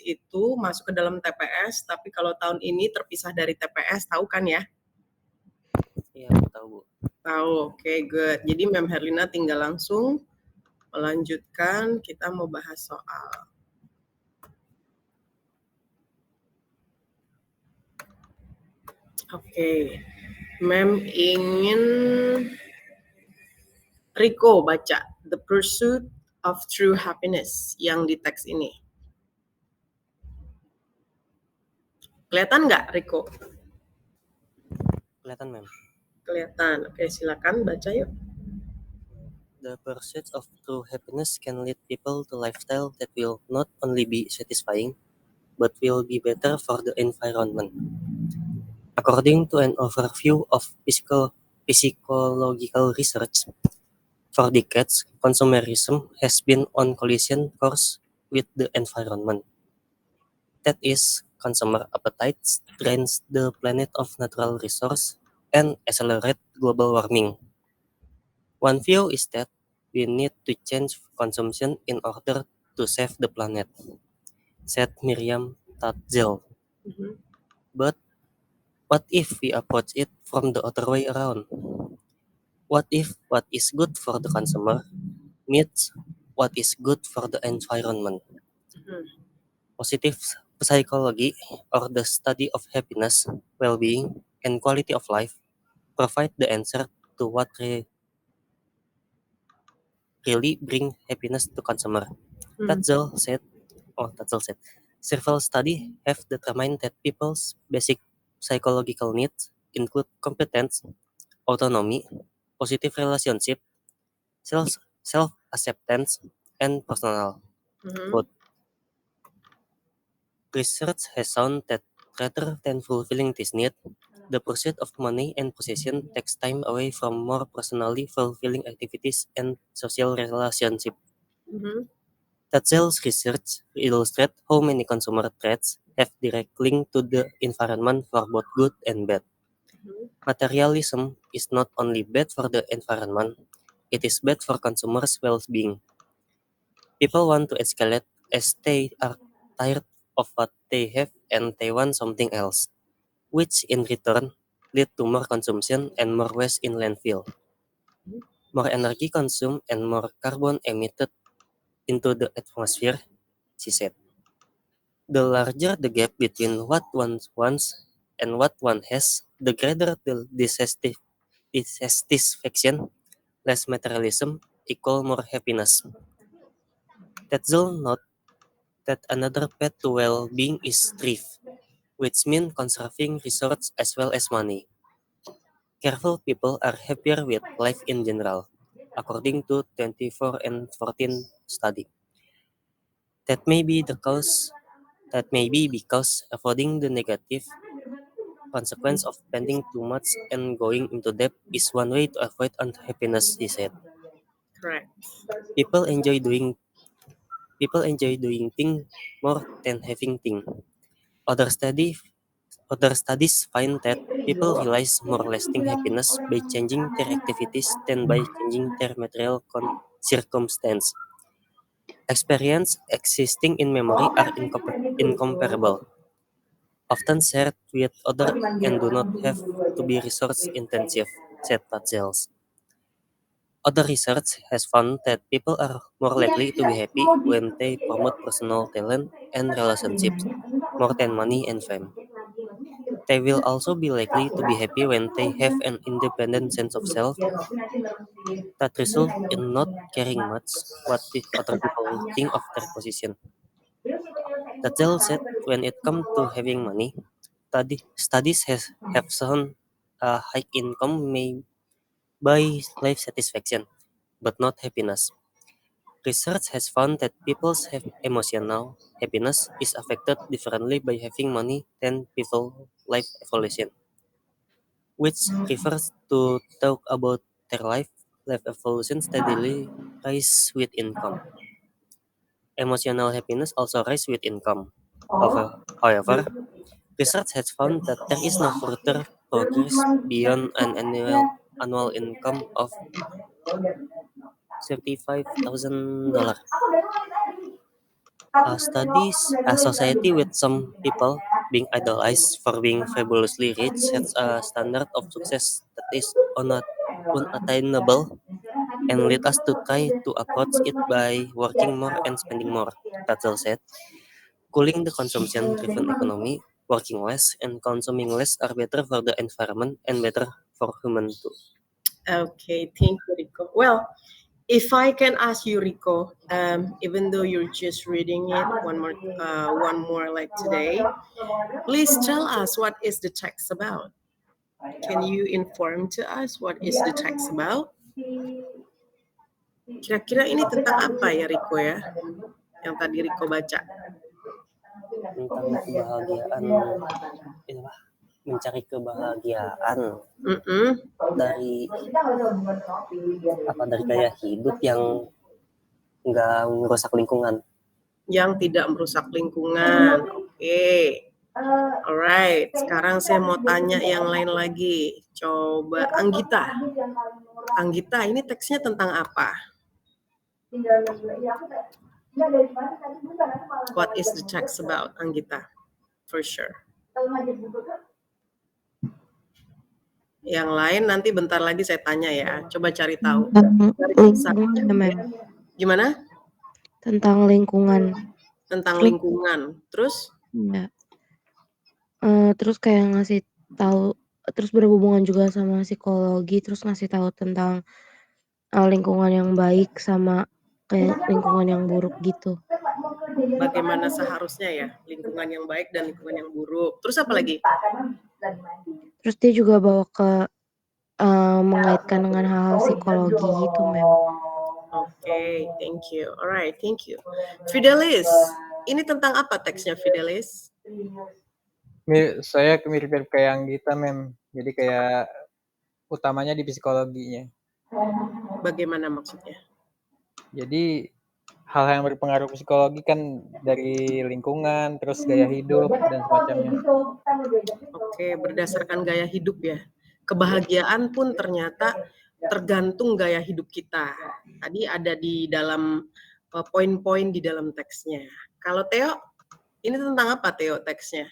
itu masuk ke dalam TPS, tapi kalau tahun ini terpisah dari TPS, tahu kan ya? Iya, aku tahu, Bu. Tahu, oke, good. Jadi Mem Herlina tinggal langsung melanjutkan, kita mau bahas soal. Oke, Mem ingin Riko baca The Pursuit of True Happiness yang di teks ini. Kelihatan nggak, Riko? Kelihatan, Mem. Kelihatan. Oke, silakan baca yuk. The pursuit of true happiness can lead people to lifestyle that will not only be satisfying, but will be better for the environment. According to an overview of psychological research, for decades, consumerism has been on collision course with the environment. That is, consumer appetites drains the planet of natural resources and accelerate global warming. One view is that we need to change consumption in order to save the planet, said Miriam Tatzel. But what if we approach it from the other way around? What if what is good for the consumer meets what is good for the environment? Positive psychology, or the study of happiness, well-being, and quality of life, provide the answer to what really bring happiness to consumer. Tatzel said, several studies have determined that people's basic psychological needs include competence, autonomy, positive relationship, self-acceptance, and personal growth. Research has shown that rather than fulfilling this need, the pursuit of money and possession takes time away from more personally fulfilling activities and social relationships. Tatzel's research illustrates how many consumer traits have direct link to the environment for both good and bad. Materialism is not only bad for the environment, it is bad for consumers' well-being. People want to escalate as they are tired of what they have and they want something else, which in return lead to more consumption and more waste in landfill. More energy consumed and more carbon emitted into the atmosphere, she said. The larger the gap between what one wants and what one has, the greater the dissatisfaction, less materialism, equal more happiness. Tetzel note that another path to well-being is thrift, which means conserving resources as well as money. Careful people are happier with life in general, according to 24 and 14 study. That may be because avoiding the negative consequence of spending too much and going into debt is one way to avoid unhappiness, he said. Correct. People enjoy doing things more than having things. Other study Other studies find that people realize more lasting happiness by changing their activities than by changing their material circumstance. Experience existing in memory are incomparable, often shared with others and do not have to be resource intensive, said Tatzels. Other research has found that people are more likely to be happy when they promote personal talent and relationships more than money and fame. They will also be likely to be happy when they have an independent sense of self that results in not caring much what other people think of their position. Tatzel said when it comes to having money, studies have shown a high income may buy life satisfaction, but not happiness. Research has found that people's emotional happiness is affected differently by having money than people life evolution, which refers to talk about their life evolution steadily rise with income. Emotional happiness also rise with income. However, research has found that there is no further progress beyond an annual income of $75,000. Studies a society with some people being idolized for being fabulously rich sets a standard of success that is unattainable and lead us to try to approach it by working more and spending more. Tatzel said, cooling the consumption-driven economy, working less and consuming less are better for the environment and better for human too. Okay, thank you, Rico. Well, if I can ask you, Rico, even though you're just reading it one more like today, please tell us what is the text about. Can you inform to us what is the text about? Kira-kira ini tentang apa ya, Rico ya? Yang tadi Rico baca. Tentang kebahagiaan, mencari kebahagiaan dari gaya hidup yang nggak merusak lingkungan. Yang tidak merusak lingkungan. Oke. Alright, sekarang saya mau tanya yang lain lagi. Coba Anggita. Anggita, ini teksnya tentang apa? What is the text about, Anggita? For sure. Yang lain nanti bentar lagi saya tanya ya. Coba cari tahu. Lingkungan, Gimana? Tentang lingkungan. Tentang lingkungan. Terus? Ya. Terus kayak ngasih tahu, terus berhubungan juga sama psikologi, terus ngasih tahu tentang lingkungan yang baik sama kayak lingkungan yang buruk gitu. Bagaimana seharusnya ya, lingkungan yang baik dan lingkungan yang buruk. Terus apa lagi? Terus dia juga bawa ke mengaitkan dengan hal-hal psikologi gitu, Mem. Oke, thank you. Alright, thank you. Fidelis, ini tentang apa teksnya, Fidelis? Saya mirip-mirip kayak Anggita, Mem. Jadi kayak utamanya di psikologinya. Bagaimana maksudnya? Jadi hal yang berpengaruh psikologi kan dari lingkungan, terus gaya hidup dan semacamnya. Oke, berdasarkan gaya hidup ya. Kebahagiaan pun ternyata tergantung gaya hidup kita. Tadi ada di dalam poin-poin di dalam teksnya. Kalau Theo, ini tentang apa Theo teksnya?